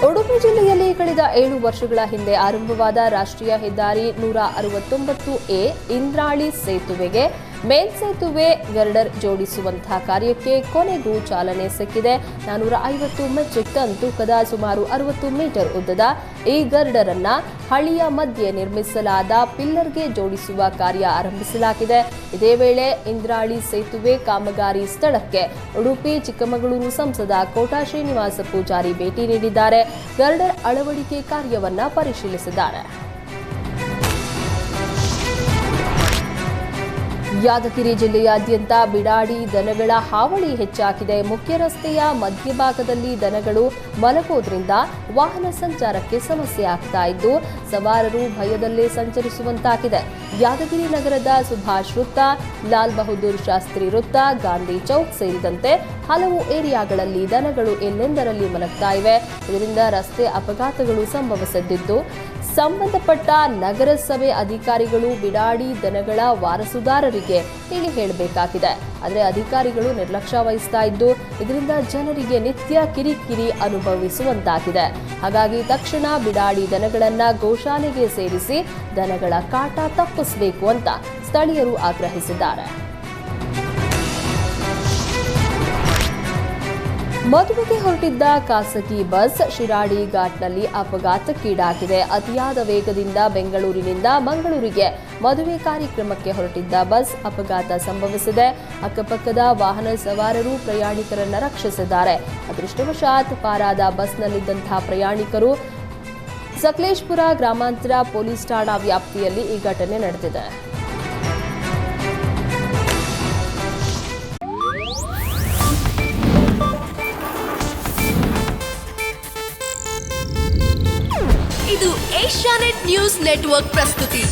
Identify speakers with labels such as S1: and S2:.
S1: ಉಡುಪಿ ಜಿಲ್ಲೆಯಲ್ಲಿ ಕಳೆದ 7 ವರ್ಷಗಳ ಹಿಂದೆ ಆರಂಭವಾದ ರಾಷ್ಟ್ರೀಯ ಹೆದ್ದಾರಿ 169A ಇಂದ್ರಾಳಿ ಸೇತುವೆಗೆ ಮೇಲ್ಸೇತುವೆ ಗರ್ಡರ್ ಜೋಡಿಸುವಂತಹ ಕಾರ್ಯಕ್ಕೆ ಕೊನೆಗೂ ಚಾಲನೆ ಸಿಕ್ಕಿದೆ. 450 ಮೆಟ್ರಿಕ್ ಟನ್ ತೂಕದ ಸುಮಾರು 60 ಮೀಟರ್ ಉದ್ದದ ಈ ಗರ್ಡರ್ ಅನ್ನ ಹಳಿಯ ಮಧ್ಯೆ ನಿರ್ಮಿಸಲಾದ ಪಿಲ್ಲರ್ಗೆ ಜೋಡಿಸುವ ಕಾರ್ಯ ಆರಂಭಿಸಲಾಗಿದೆ. ಇದೇ ವೇಳೆ ಇಂದ್ರಾಳಿ ಸೇತುವೆ ಕಾಮಗಾರಿ ಸ್ಥಳಕ್ಕೆ ಉಡುಪಿ ಚಿಕ್ಕಮಗಳೂರು ಸಂಸದ ಕೋಟಾ ಶ್ರೀನಿವಾಸ ಪೂಜಾರಿ ಭೇಟಿ ನೀಡಿದ್ದಾರೆ. ಗರ್ಡರ್ ಅಳವಡಿಕೆ ಕಾರ್ಯವನ್ನ ಪರಿಶೀಲಿಸಿದ್ದಾರೆ. ಯಾದಗಿರಿ ಜಿಲ್ಲೆಯಾದ್ಯಂತ ಬಿಡಾಡಿ ದನಗಳ ಹಾವಳಿ ಹೆಚ್ಚಾಗಿದೆ. ಮುಖ್ಯ ರಸ್ತೆಯ ಮಧ್ಯಭಾಗದಲ್ಲಿ ದನಗಳು ಮಲಗೋದ್ರಿಂದ ವಾಹನ ಸಂಚಾರಕ್ಕೆ ಸಮಸ್ಯೆ ಆಗ್ತಾ ಇದ್ದು ಸವಾರರು ಭಯದಲ್ಲೇ ಸಂಚರಿಸುವಂತಾಗಿದೆ. ಯಾದಗಿರಿ ನಗರದ ಸುಭಾಷ್ ವೃತ್ತ, ಲಾಲ್ ಬಹದ್ದೂರ್ ಶಾಸ್ತ್ರಿ ವೃತ್ತ, ಗಾಂಧಿ ಚೌಕ್ ಸೇರಿದಂತೆ ಹಲವು ಏರಿಯಾಗಳಲ್ಲಿ ದನಗಳು ಎಲ್ಲೆಂದರಲ್ಲಿ ಮಲಗ್ತಾ ಇವೆ. ಇದರಿಂದ ರಸ್ತೆ ಅಪಘಾತಗಳು ಸಂಭವಿಸಿದ್ದು ಸಂಬಂಧಪಟ್ಟ ನಗರಸಭೆ ಅಧಿಕಾರಿಗಳು ಬಿಡಾಡಿ ದನಗಳ ವಾರಸುದಾರರಿಗೆ ಹೇಳಿ ಹೇಳಬೇಕಾಗಿದೆ. ಆದರೆ ಅಧಿಕಾರಿಗಳು ನಿರ್ಲಕ್ಷ್ಯ ವಹಿಸ್ತಾ ಇದ್ದು ಇದರಿಂದ ಜನರಿಗೆ ನಿತ್ಯ ಕಿರಿಕಿರಿ ಅನುಭವಿಸುವಂತಾಗಿದೆ. ಹಾಗಾಗಿ ತಕ್ಷಣ ಬಿಡಾಡಿ ದನಗಳನ್ನ ಗೋಶಾಲೆಗೆ ಸೇರಿಸಿ ದನಗಳ ಕಾಟ ತಪ್ಪಿಸಬೇಕು ಅಂತ ಸ್ಥಳೀಯರು ಆಗ್ರಹಿಸಿದ್ದಾರೆ. ಮದುವೆಗೆ ಹೊರಟಿದ್ದ ಖಾಸಗಿ ಬಸ್ ಶಿರಾಡಿ ಘಾಟ್ನಲ್ಲಿ ಅಪಘಾತಕ್ಕೀಡಾಗಿದೆ. ಅತಿಯಾದ ವೇಗದಿಂದ ಬೆಂಗಳೂರಿನಿಂದ ಮಂಗಳೂರಿಗೆ ಮದುವೆ ಕಾರ್ಯಕ್ರಮಕ್ಕೆ ಹೊರಟಿದ್ದ ಬಸ್ ಅಪಘಾತ ಸಂಭವಿಸಿದೆ. ಅಕ್ಕಪಕ್ಕದ ವಾಹನ ಸವಾರರು ಪ್ರಯಾಣಿಕರನ್ನ ರಕ್ಷಿಸಿದ್ದಾರೆ. ಅದೃಷ್ಟವಶಾತ್ ಪಾರಾದ ಬಸ್ನಲ್ಲಿದ್ದಂತಹ ಪ್ರಯಾಣಿಕರು ಸಕಲೇಶಪುರ ಗ್ರಾಮಾಂತರ ಪೊಲೀಸ್ ಠಾಣಾ ವ್ಯಾಪ್ತಿಯಲ್ಲಿ ಈ ಘಟನೆ ನಡೆದಿದೆ.
S2: ಇದು ಏಷ್ಯಾನೆಟ್ ನ್ಯೂಸ್ ನೆಟ್ವರ್ಕ್ ಪ್ರಸ್ತುತಿ.